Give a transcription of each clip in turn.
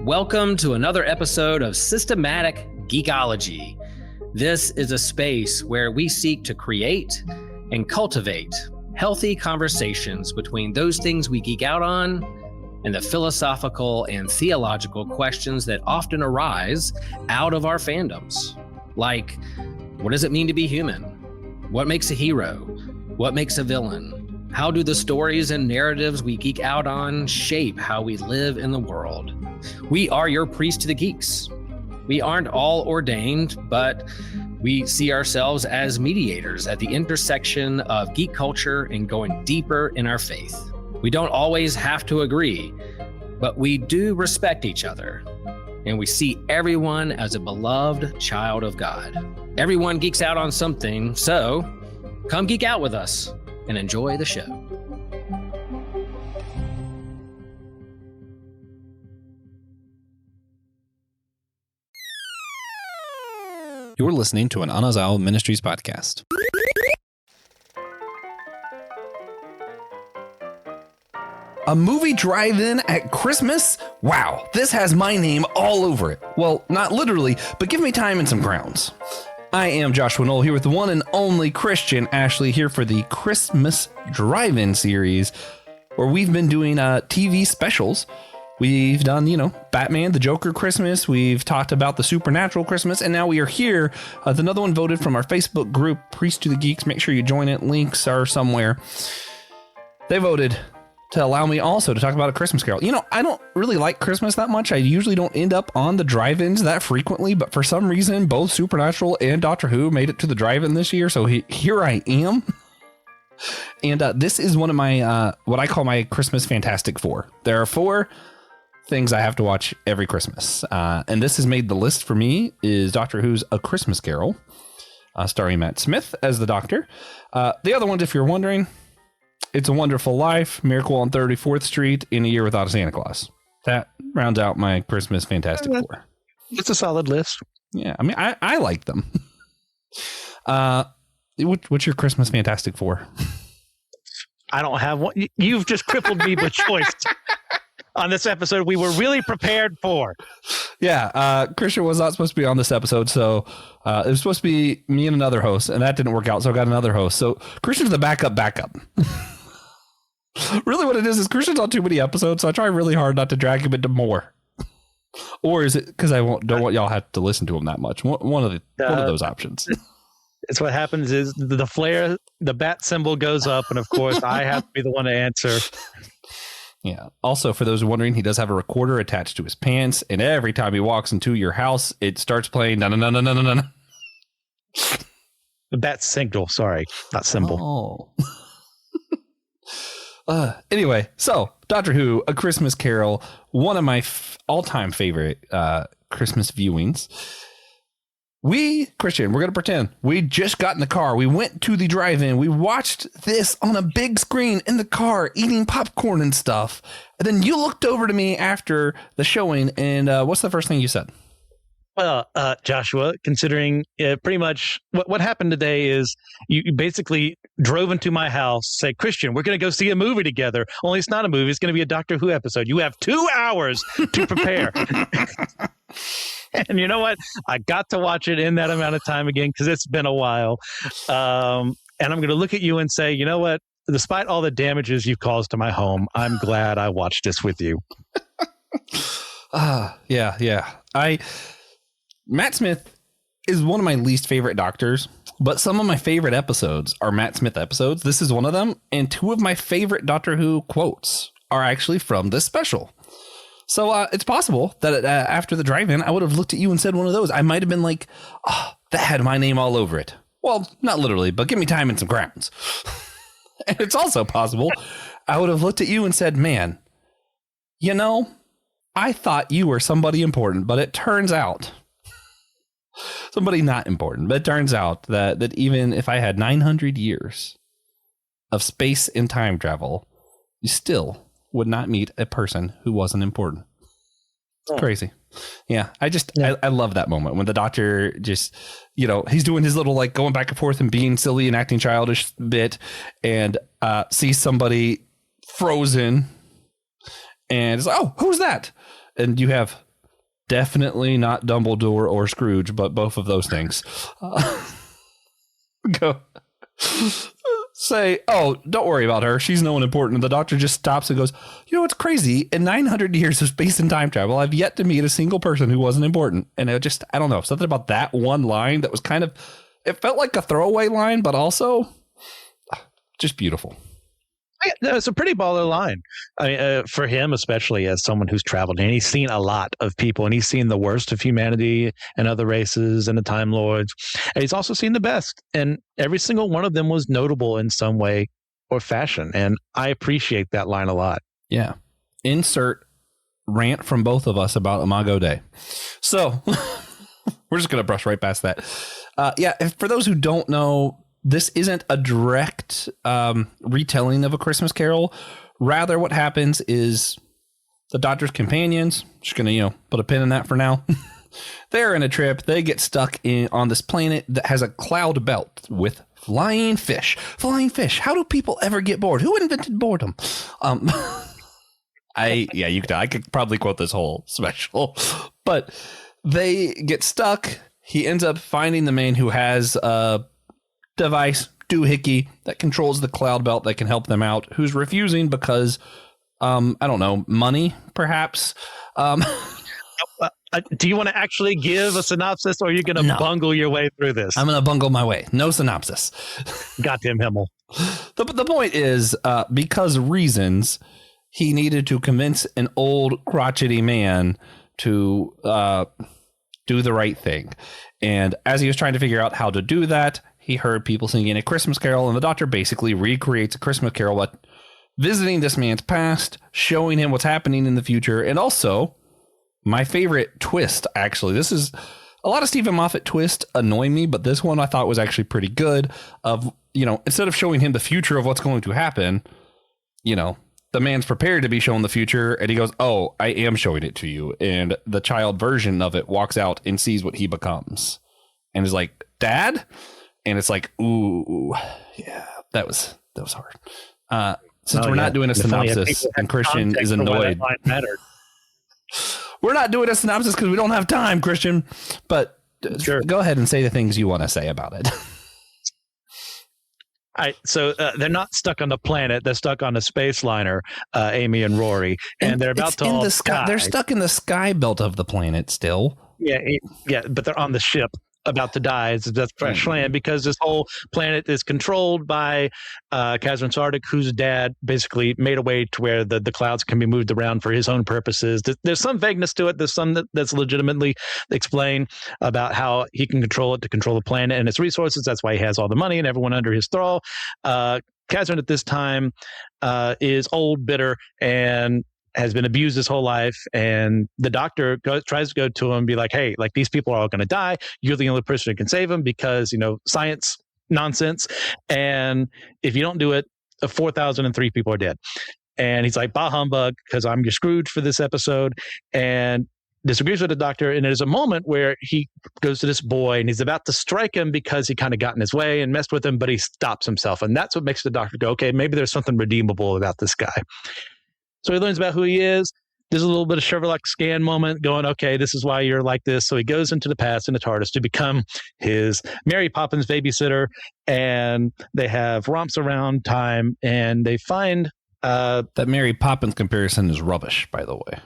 Welcome to another episode of Systematic Geekology. This is a space where we seek to create and cultivate healthy conversations between those things we geek out on and the philosophical and theological questions that often arise out of our fandoms. Like, what does it mean to be human? What makes a hero? What makes a villain? How do the stories and narratives we geek out on shape how we live in the world? We are your priest to the geeks. We aren't all ordained, but we see ourselves as mediators at the intersection of geek culture and going deeper in our faith. We don't always have to agree, but we do respect each other, and we see everyone as a beloved child of God. Everyone geeks out on something, so come geek out with us and enjoy the show. You're listening to an Anazao Ministries podcast. A movie drive-in at Christmas? Wow, this has my name all over it. Well, not literally, but give me time and some grounds. I am Joshua Noel here with the one and only Christian Ashley here for the Christmas Drive-In series, where we've been doing TV specials. We've done, Batman, the Joker Christmas. We've talked about the Supernatural Christmas. And now we are here with another one voted from our Facebook group, Priest to the Geeks. Make sure you join it. Links are somewhere. They voted to allow me also to talk about A Christmas Carol. I don't really like Christmas that much. I usually don't end up on the drive-ins that frequently. But for some reason, both Supernatural and Doctor Who made it to the drive-in this year. So here I am. And this is one of my, what I call my Christmas Fantastic Four. There are four things I have to watch every Christmas. And this has made the list for me is Doctor Who's A Christmas Carol, starring Matt Smith as the Doctor. The other ones, if you're wondering, It's a Wonderful Life, Miracle on 34th Street, In a Year Without a Santa Claus. That rounds out my Christmas Fantastic Four. It's a solid list. Yeah, I mean, I like them. What's your Christmas Fantastic Four? I don't have one. You've just crippled me with choice. On this episode, we were really prepared for. Yeah, Christian was not supposed to be on this episode, so it was supposed to be me and another host, and that didn't work out, so I got another host. So Christian's the backup. Really what it is Christian's on too many episodes, so I try really hard not to drag him into more. Or is it because I don't want y'all have to listen to him that much? One of those options. It's what happens is the flare, the bat symbol goes up, and of course I have to be the one to answer. Yeah. Also, for those wondering, he does have a recorder attached to his pants, and every time he walks into your house, it starts playing. No. The bat signal. Sorry, not symbol. Oh. Anyway, so Doctor Who, A Christmas Carol, one of my all-time favorite Christmas viewings. Christian, we're going to pretend we just got in the car. We went to the drive-in. We watched this on a big screen in the car, eating popcorn and stuff. And then you looked over to me after the showing, and what's the first thing you said? Well, Joshua, considering pretty much what happened today is you basically drove into my house, say, Christian, we're going to go see a movie together. Only it's not a movie. It's going to be a Doctor Who episode. You have 2 hours to prepare. And you know what? I got to watch it in that amount of time again because it's been a while. And I'm going to look at you and say, you know what? Despite all the damages you've caused to my home, I'm glad I watched this with you. Yeah. Matt Smith is one of my least favorite doctors, but some of my favorite episodes are Matt Smith episodes. This is one of them. And 2 of my favorite Doctor Who quotes are actually from this special. So it's possible that after the drive-in, I would have looked at you and said one of those. I might have been like, oh, that had my name all over it. Well, not literally, but give me time and some grounds. And it's also possible I would have looked at you and said, man, I thought you were somebody important, but it turns out somebody not important. But it turns out that even if I had 900 years of space and time travel, you still would not meet a person who wasn't important. It's crazy. Yeah. I love that moment when the Doctor just, he's doing his little going back and forth and being silly and acting childish bit and sees somebody frozen And it's like, oh, who's that? And you have definitely not Dumbledore or Scrooge, but both of those things. Go say, oh, don't worry about her. She's no one important. And the doctor just stops and goes, you know what's crazy? In 900 years of space and time travel, I've yet to meet a single person who wasn't important. And it just, I don't know, something about that one line that was kind of, it felt like a throwaway line, but also just beautiful. Yeah, it's a pretty baller line. I mean, for him, especially as someone who's traveled and he's seen a lot of people and he's seen the worst of humanity and other races and the Time Lords. And he's also seen the best. And every single one of them was notable in some way or fashion. And I appreciate that line a lot. Yeah. Insert rant from both of us about Imago Dei. So we're just going to brush right past that. For those who don't know, this isn't a direct retelling of A Christmas Carol. Rather, what happens is the doctor's companions, just going to, put a pin in that for now. They're in a trip. They get stuck on this planet that has a cloud belt with flying fish. Flying fish. How do people ever get bored? Who invented boredom? I could probably quote this whole special, but they get stuck. He ends up finding the man who has device, doohickey, that controls the cloud belt that can help them out, who's refusing because, I don't know, money, perhaps. Do you want to actually give a synopsis, or are you going to bungle your way through this? I'm going to bungle my way. No synopsis. Goddamn Himmel. The point is, because reasons, he needed to convince an old crotchety man to do the right thing. And as he was trying to figure out how to do that, he heard people singing A Christmas Carol, and the doctor basically recreates A Christmas Carol by visiting this man's past, showing him what's happening in the future, and also my favorite twist, actually. This is a lot of Stephen Moffat twists annoy me, but this one I thought was actually pretty good. Of, instead of showing him the future of what's going to happen, the man's prepared to be shown the future, and he goes, oh, I am showing it to you. And the child version of it walks out and sees what he becomes and is like, Dad? And it's like, ooh, yeah, that was hard. Since we're not doing a synopsis and Christian is annoyed. We're not doing a synopsis because we don't have time, Christian. But sure, go ahead and say the things you want to say about it. All right, so they're not stuck on the planet; they're stuck on a space liner, Amy and Rory, and they're about to all the sky. They're stuck in the sky belt of the planet still. Yeah, but they're on the ship about to die. It's Death Fresh Land because this whole planet is controlled by Kazran Sardick, whose dad basically made a way to where the clouds can be moved around for his own purposes. There's some vagueness to it. There's some that's legitimately explained about how he can control it to control the planet and its resources. That's why he has all the money and everyone under his thrall. Kazran at this time is old, bitter, and has been abused his whole life, and the doctor tries to go to him and be like, hey, like, these people are all going to die. You're the only person who can save them because, science nonsense. And if you don't do it, 4,003 people are dead. And he's like, bah humbug, because I'm your Scrooge for this episode, and disagrees with the doctor. And there's a moment where he goes to this boy and he's about to strike him because he kind of got in his way and messed with him, but he stops himself. And that's what makes the doctor go, okay, maybe there's something redeemable about this guy. So he learns about who he is. There's a little bit of Sherlock scan moment going, okay, this is why you're like this. So he goes into the past in the TARDIS to become his Mary Poppins babysitter. And they have romps around time, and they find... that Mary Poppins comparison is rubbish, by the way.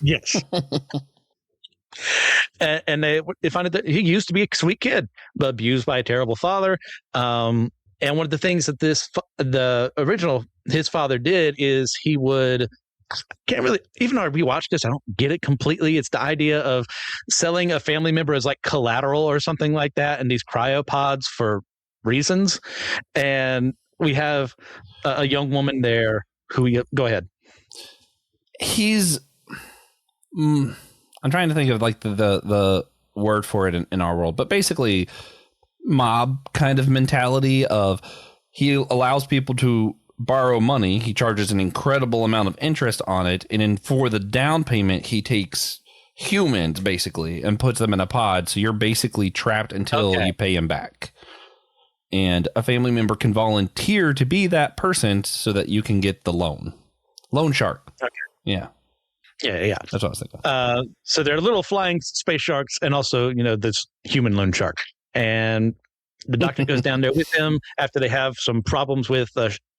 Yes. and they find out that he used to be a sweet kid, but abused by a terrible father. And one of the things that his father did is he would, can't really, even though I rewatched this, I don't get it completely. It's the idea of selling a family member as like collateral or something like that in these cryopods for reasons. And we have a young woman there who, go ahead. I'm trying to think of like the word for it in our world, but basically mob kind of mentality of he allows people to borrow money. He charges an incredible amount of interest on it. And then for the down payment, he takes humans basically and puts them in a pod. So you're basically trapped until you pay him back. And a family member can volunteer to be that person so that you can get the loan shark. Okay. Yeah. Yeah. That's what I was thinking. So there are little flying space sharks and also, this human loon shark. And the doctor goes down there with him after they have some problems with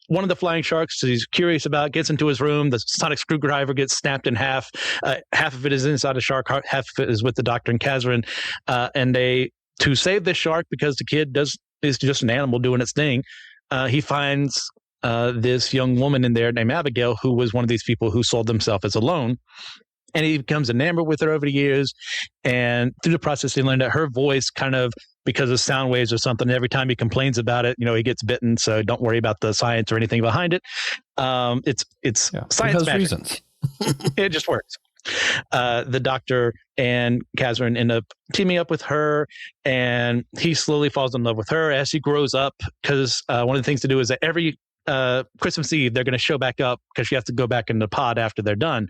one of the flying sharks. So he's curious about, gets into his room. The sonic screwdriver gets snapped in half. Half of it is inside a shark, half of it is with the doctor and Kazran. And to save this shark, because the kid is just an animal doing its thing, he finds this young woman in there named Abigail, who was one of these people who sold themselves as a loan. And he becomes enamored with her over the years. And through the process, he learned that her voice kind of, because of sound waves or something, every time he complains about it, he gets bitten. So don't worry about the science or anything behind it. It's science magic. Reasons. It just works. The doctor and Kazran end up teaming up with her, and he slowly falls in love with her as he grows up, because one of the things to do is that every Christmas Eve, they're going to show back up because she has to go back in the pod after they're done.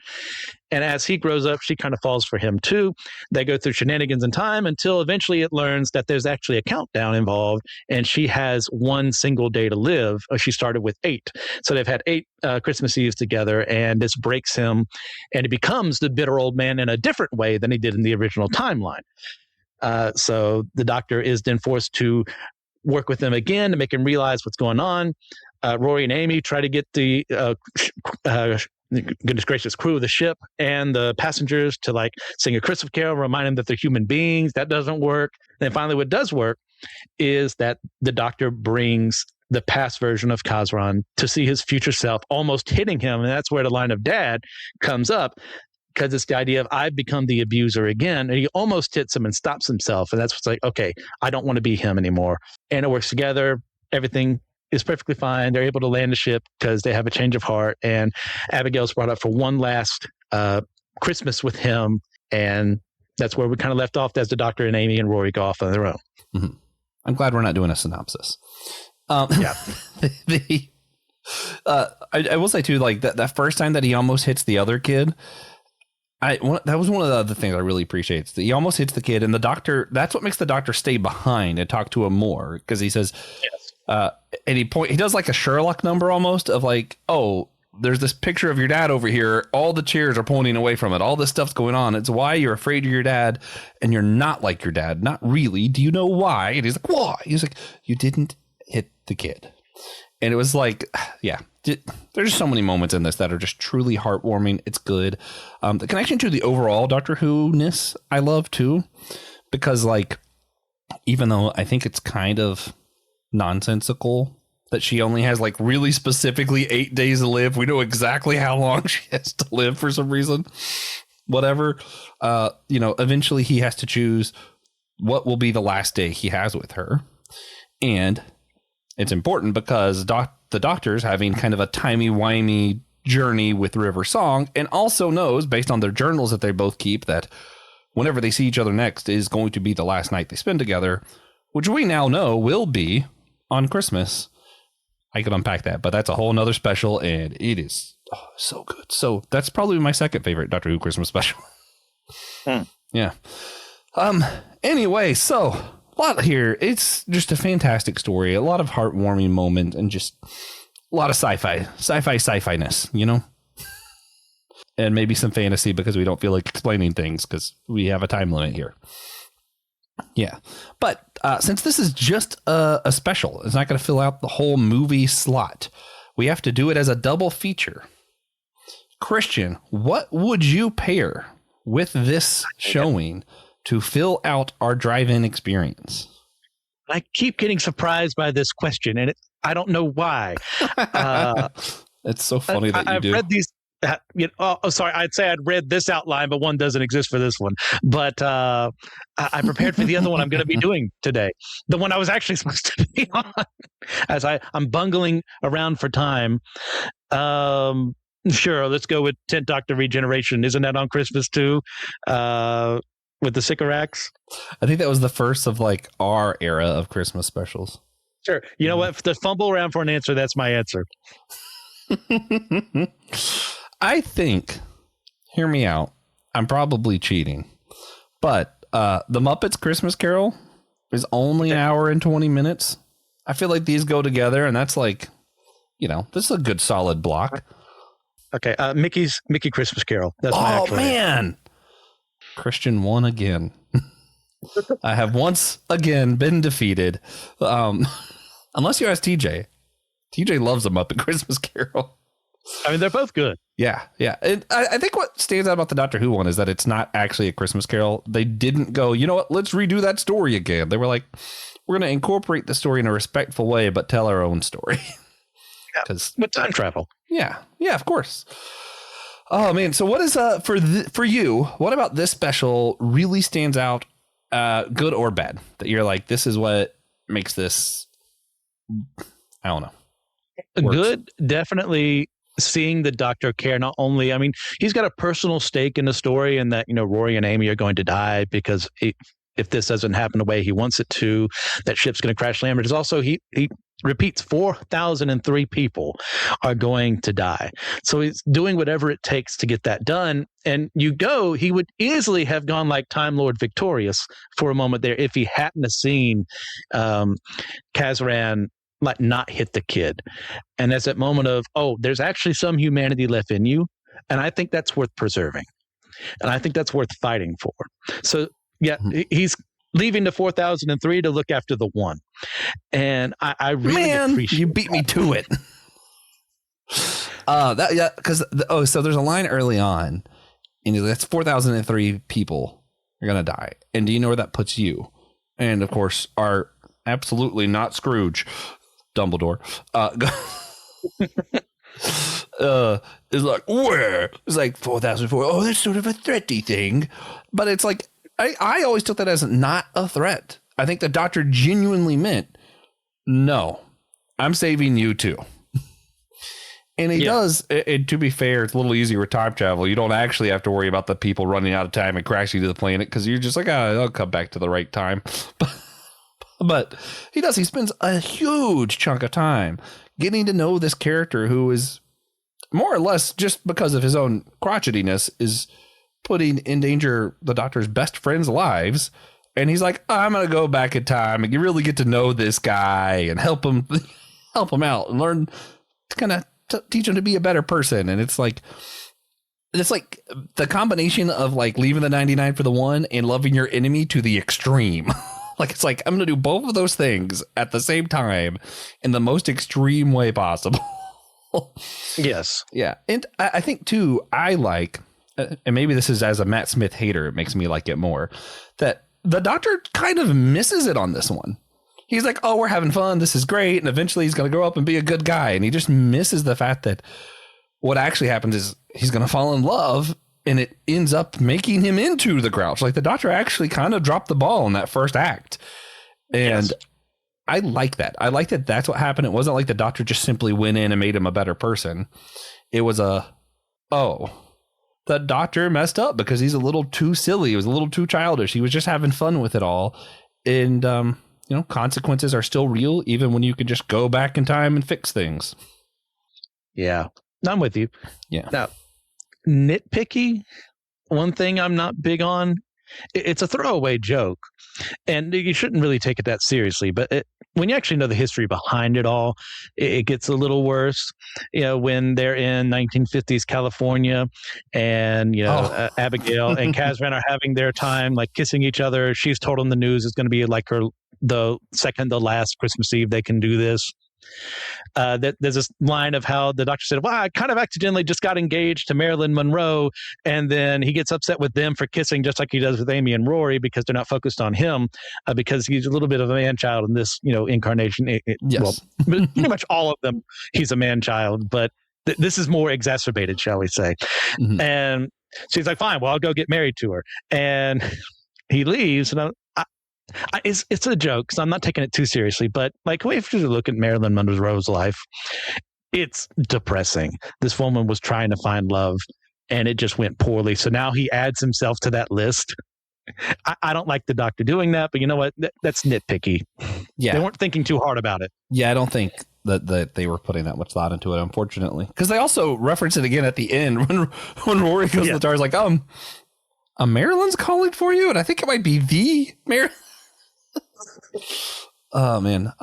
And as he grows up, she kind of falls for him too. They go through shenanigans in time until eventually it learns that there's actually a countdown involved, and she has one single day to live. She started with 8. So they've had 8 Christmas Eves together, and this breaks him, and he becomes the bitter old man in a different way than he did in the original timeline. So the doctor is then forced to work with him again to make him realize what's going on. Rory and Amy try to get the goodness gracious crew of the ship and the passengers to sing a Christmas carol, remind them that they're human beings. That doesn't work. And then finally, what does work is that the doctor brings the past version of Kazran to see his future self, almost hitting him. And that's where the line of dad comes up, because it's the idea of I've become the abuser again. And he almost hits him and stops himself. And that's what's like, okay, I don't want to be him anymore. And it works together. Everything is perfectly fine. They're able to land the ship because they have a change of heart. And Abigail's brought up for one last Christmas with him. And that's where we kind of left off as the doctor and Amy and Rory go off on their own. Mm-hmm. I'm glad we're not doing a synopsis. Yeah. I will say too, that first time that he almost hits the other kid, that was one of the other things I really appreciate. That he almost hits the kid, and the doctor, that's what makes the doctor stay behind and talk to him more, because he says, yes. And he does like a Sherlock number almost of oh, there's this picture of your dad over here. All the chairs are pointing away from it. All this stuff's going on. It's why you're afraid of your dad, and you're not like your dad. Not really. Do you know why? And he's like, why? He's like, you didn't hit the kid. And it was yeah, there's so many moments in this that are just truly heartwarming. It's good. The connection to the overall Doctor Who-ness I love too, because even though I think it's kind of nonsensical that she only has really specifically 8 days to live. We know exactly how long she has to live for some reason, whatever. Eventually he has to choose what will be the last day he has with her. And it's important because the doctor's having kind of a timey-wimey journey with River Song, and also knows, based on their journals that they both keep, that whenever they see each other next is going to be the last night they spend together, which we now know will be on Christmas. I could unpack that, but that's a whole nother special, and it is so good. So that's probably my second favorite Doctor Who Christmas special. Yeah. Anyway, so a lot here. It's just a fantastic story, a lot of heartwarming moments, and just a lot of sci-fi-ness, and maybe some fantasy because we don't feel like explaining things because we have a time limit here. Yeah, but since this is just a special, it's not going to fill out the whole movie slot. We have to do it as a double feature. Christian, what would you pair with this showing to fill out our drive-in experience? I keep getting surprised by this question, and I don't know why. It's so funny that you do. I've read these. Sorry, I'd say I'd read this outline, but one doesn't exist for this one. But I prepared for the other one I'm going to be doing today, the one I was actually supposed to be on, as I'm bungling around for time. Sure, let's go with 10th Doctor Regeneration. Isn't that on Christmas too? With the Sycorax? I think that was the first of our era of Christmas specials. Sure. You know what? To fumble around for an answer, that's my answer. I think, hear me out, I'm probably cheating, but the Muppets Christmas Carol is only an hour and 20 minutes. I feel like these go together, and that's this is a good solid block. Okay. Mickey Christmas Carol. That's my Oh actual name. man, Christian won again. I have once again been defeated. Unless you ask TJ. TJ loves a Muppet Christmas Carol. I mean, they're both good. Yeah. And I think what stands out about the Doctor Who one is that it's not actually a Christmas Carol. They didn't go, you know what, let's redo that story again. They were like, we're going to incorporate the story in a respectful way, but tell our own story. Because with time travel. Yeah, of course. Oh man, so what is for you? What about this special really stands out, good or bad? That you're like, this is what makes this. I don't know. Works. Good, definitely. Seeing the Doctor care not only, I mean, he's got a personal stake in the story, and that Rory and Amy are going to die because if this doesn't happen the way he wants it to, that ship's going to crash land. But it's also he repeats 4,003 people are going to die. So he's doing whatever it takes to get that done. And he would easily have gone like Time Lord Victorious for a moment there if he hadn't have seen Kazran like not hit the kid. And there's that moment of, there's actually some humanity left in you. And I think that's worth preserving. And I think that's worth fighting for. So yeah, he's leaving the 4,003 to look after the one. And I really appreciate you beat me to it. So there's a line early on, and that's 4,003 people are gonna die. And do you know where that puts you? And of course, our absolutely not Scrooge, Dumbledore, is like, where? It's like 4,004. Oh, that's sort of a threaty thing, but it's like. I always took that as not a threat. I think the Doctor genuinely meant, no, I'm saving you too. And he does. And to be fair, it's a little easier with time travel. You don't actually have to worry about the people running out of time and crashing to the planet because you're just like, I'll come back to the right time. But he does. He spends a huge chunk of time getting to know this character who is more or less, just because of his own crotchetiness, is putting in danger the Doctor's best friends' lives. And he's like, I'm going to go back in time and you really get to know this guy and help him out and learn to kind of teach him to be a better person. And it's like the combination of like leaving the 99 for the one and loving your enemy to the extreme. Like, it's like, I'm going to do both of those things at the same time in the most extreme way possible. Yes. Yeah. And I think too, I like, and maybe this is as a Matt Smith hater, it makes me like it more, that the Doctor kind of misses it on this one. He's like, we're having fun. This is great. And eventually he's going to grow up and be a good guy. And he just misses the fact that what actually happens is he's going to fall in love and it ends up making him into the Grouch. Like the Doctor actually kind of dropped the ball in that first act. And yes. I like that. I like that that's what happened. It wasn't like the Doctor just simply went in and made him a better person. It was the Doctor messed up because he's a little too silly. He was a little too childish. He was just having fun with it all. And, consequences are still real, even when you can just go back in time and fix things. Yeah, I'm with you. Yeah. Now, nitpicky, one thing I'm not big on, it's a throwaway joke. And you shouldn't really take it that seriously. But when you actually know the history behind it all, it gets a little worse. When they're in 1950s California and, Abigail and Kazran are having their time, like kissing each other. She's told them the news is going to be like the second to last Christmas Eve they can do this. There's this line of how the Doctor said, well, I kind of accidentally just got engaged to Marilyn Monroe. And then he gets upset with them for kissing just like he does with Amy and Rory because they're not focused on him because he's a little bit of a man-child in this, incarnation. Yes. Well, pretty much all of them, he's a man-child, but this is more exacerbated, shall we say. Mm-hmm. And so he's like, fine, well, I'll go get married to her. And he leaves, and it's a joke, so I'm not taking it too seriously. But like, if you look at Marilyn Monroe's life, it's depressing. This woman was trying to find love, and it just went poorly. So now he adds himself to that list. I don't like the Doctor doing that, but you know what? That's nitpicky. Yeah, they weren't thinking too hard about it. Yeah, I don't think that they were putting that much thought into it, unfortunately, because they also reference it again at the end when Rory goes to the jar. Is like, Marilyn's calling for you, and I think it might be the Marilyn. Oh man.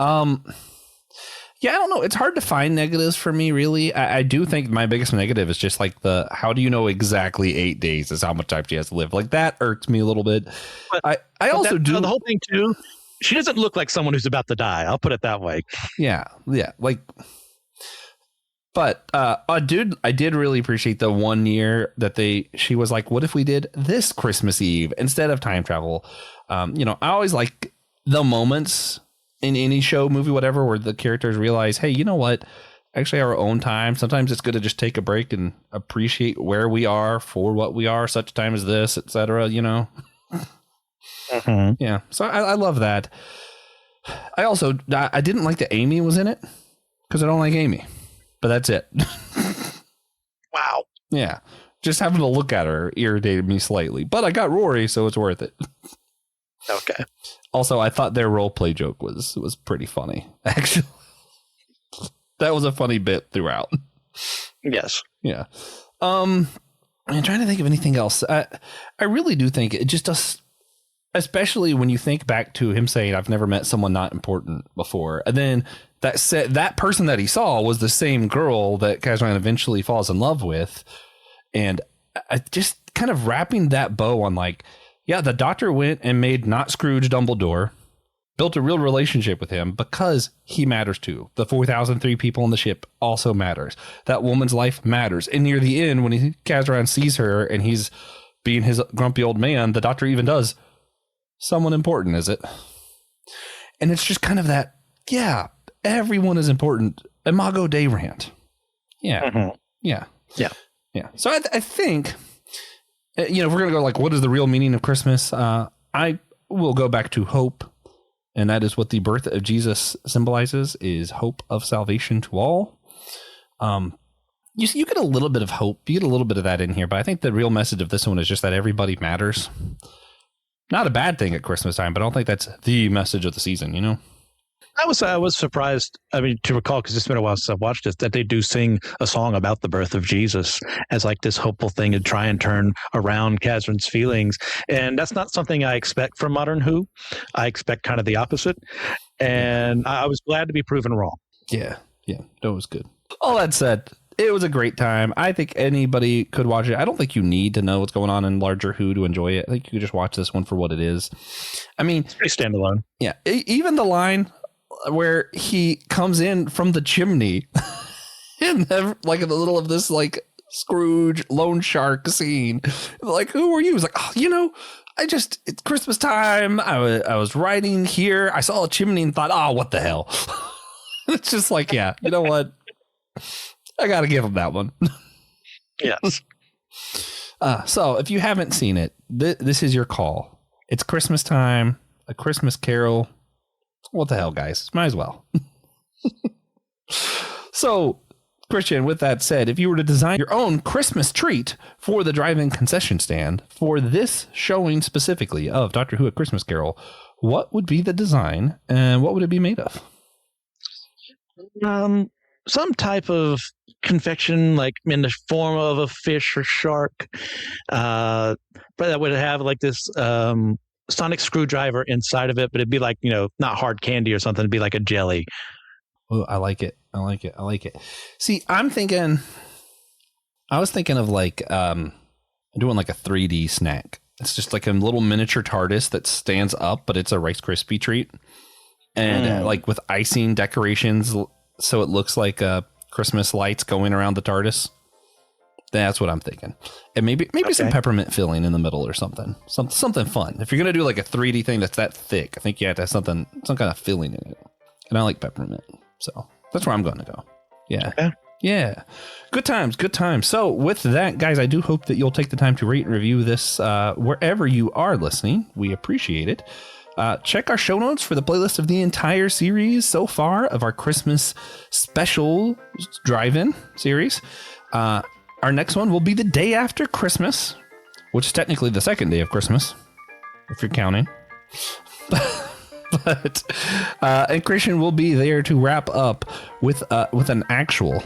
Yeah, I don't know. It's hard to find negatives for me, really. I do think my biggest negative is just like how do you know exactly 8 days is how much time she has to live? Like that irks me a little bit. But I also do the whole thing too. She doesn't look like someone who's about to die. I'll put it that way. Yeah. Like, but I did really appreciate the 1 year that she was like, what if we did this Christmas Eve instead of time travel? I always like the moments in any show, movie, whatever, where the characters realize, hey, you know what? Actually, our own time. Sometimes it's good to just take a break and appreciate where we are for what we are, such a time as this, etc. Mm-hmm. Yeah. So I love that. I didn't like that Amy was in it because I don't like Amy, but that's it. Wow. Yeah. Just having to look at her irritated me slightly, but I got Rory, so it's worth it. Okay. Also, I thought their role play joke was pretty funny. Actually, that was a funny bit throughout. Yes. Yeah. I'm trying to think of anything else. I really do think it just does, especially when you think back to him saying, "I've never met someone not important before," and then that person that he saw was the same girl that Kazran eventually falls in love with, and I just kind of wrapping that bow on like. Yeah, the doctor went and made not Scrooge Dumbledore, built a real relationship with him because he matters too. The 4,003 people on the ship also matters. That woman's life matters. And near the end, when Kazran sees her and he's being his grumpy old man, the doctor even does, someone important, is it? And it's just kind of that, yeah, everyone is important. Imago Dei rant. Yeah. Mm-hmm. Yeah. Yeah. Yeah. So I think... if we're going to go like, what is the real meaning of Christmas? I will go back to hope. And that is what the birth of Jesus symbolizes, is hope of salvation to all. You get a little bit of hope. You get a little bit of that in here. But I think the real message of this one is just that everybody matters. Not a bad thing at Christmas time, but I don't think that's the message of the season, I was surprised. I mean, to recall, because it's been a while since I've watched this, that they do sing a song about the birth of Jesus as like this hopeful thing to try and turn around Kazran's feelings. And that's not something I expect from modern Who. I expect kind of the opposite. And I was glad to be proven wrong. Yeah. Yeah. That was good. All that said, it was a great time. I think anybody could watch it. I don't think you need to know what's going on in larger Who to enjoy it. I think you could just watch this one for what it is. I mean, it's pretty standalone. Yeah. Even the line where he comes in from the chimney in like in the middle of this like Scrooge loan shark scene, like, who are you? He's like, oh, it's Christmas time. I was riding here. I saw a chimney and thought, oh, what the hell? It's just like, yeah, you know what? I got to give him that one. Yes. So if you haven't seen it, this is your call. It's Christmas time, A Christmas Carol. What the hell, guys? Might as well. So, Christian, with that said, if you were to design your own Christmas treat for the drive-in concession stand for this showing specifically of Doctor Who: A Christmas Carol, what would be the design and what would it be made of? Some type of confection, like in the form of a fish or shark, but that would have like this sonic screwdriver inside of it, but it'd be like, not hard candy or something. It'd be like a jelly. Oh, I like it. I like it. See, I was thinking of like doing like a 3D snack. It's just like a little miniature TARDIS that stands up, but it's a Rice Krispie treat. And like with icing decorations, so it looks like Christmas lights going around the TARDIS. That's what I'm thinking. And maybe some peppermint filling in the middle or something fun. If you're going to do like a 3D thing that's that thick, I think you have to have some kind of filling in it. And I like peppermint. So that's where I'm going to go. Yeah. Okay. Yeah. Good times. So with that, guys, I do hope that you'll take the time to rate and review this wherever you are listening. We appreciate it. Check our show notes for the playlist of the entire series so far of our Christmas special drive-in series. Our next one will be the day after Christmas, which is technically the second day of Christmas, if you're counting. And Christian will be there to wrap up with an actual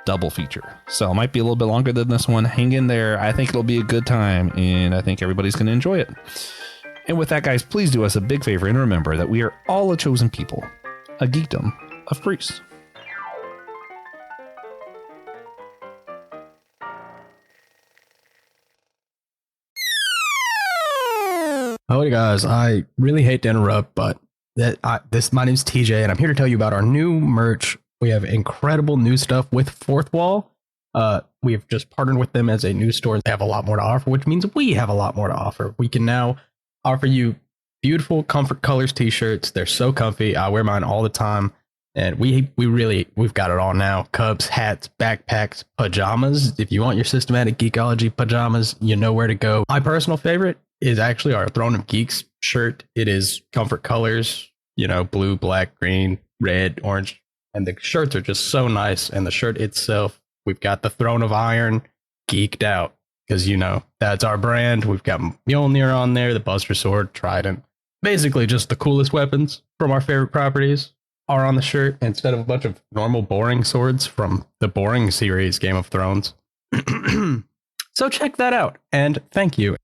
double feature. So it might be a little bit longer than this one. Hang in there. I think it'll be a good time, and I think everybody's going to enjoy it. And with that, guys, please do us a big favor and remember that we are all a chosen people, a geekdom of priests. Howdy guys, I really hate to interrupt, but my name's TJ and I'm here to tell you about our new merch. We have incredible new stuff with Fourth Wall. We have just partnered with them as a news store. They have a lot more to offer, which means we have a lot more to offer. We can now offer you beautiful Comfort Colors t-shirts. They're so comfy. I wear mine all the time. And we've got it all now. Cups, hats, backpacks, pajamas. If you want your Systematic Geekology pajamas, you know where to go. My personal favorite is actually our Throne of Geeks shirt. It is Comfort Colors, blue, black, green, red, orange. And the shirts are just so nice. And the shirt itself, we've got the Throne of Iron geeked out. Because, that's our brand. We've got Mjolnir on there, the Buster Sword, Trident. Basically just the coolest weapons from our favorite properties are on the shirt instead of a bunch of normal boring swords from the boring series Game of Thrones. So check that out, and thank you.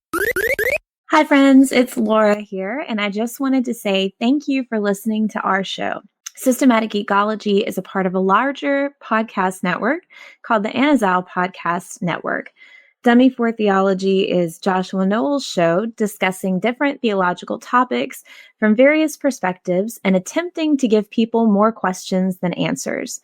Hi friends, it's Laura here, and I just wanted to say thank you for listening to our show. Systematic Geekology is a part of a larger podcast network called the Anazal Podcast Network. Dummy for Theology is Joshua Noel's show discussing different theological topics from various perspectives and attempting to give people more questions than answers.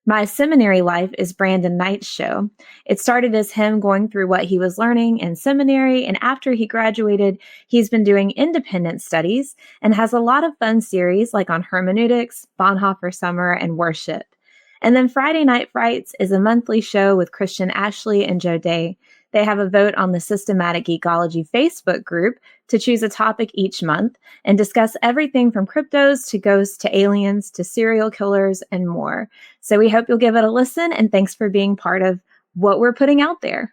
My Seminary Life is Brandon Knight's show. It started as him going through what he was learning in seminary, and after he graduated, he's been doing independent studies and has a lot of fun series like on hermeneutics, Bonhoeffer Summer, and worship. And then Friday Night Frights is a monthly show with Christian Ashley and Joe Day. They have a vote on the Systematic Geekology Facebook group to choose a topic each month and discuss everything from cryptos to ghosts to aliens to serial killers and more. So we hope you'll give it a listen, and thanks for being part of what we're putting out there.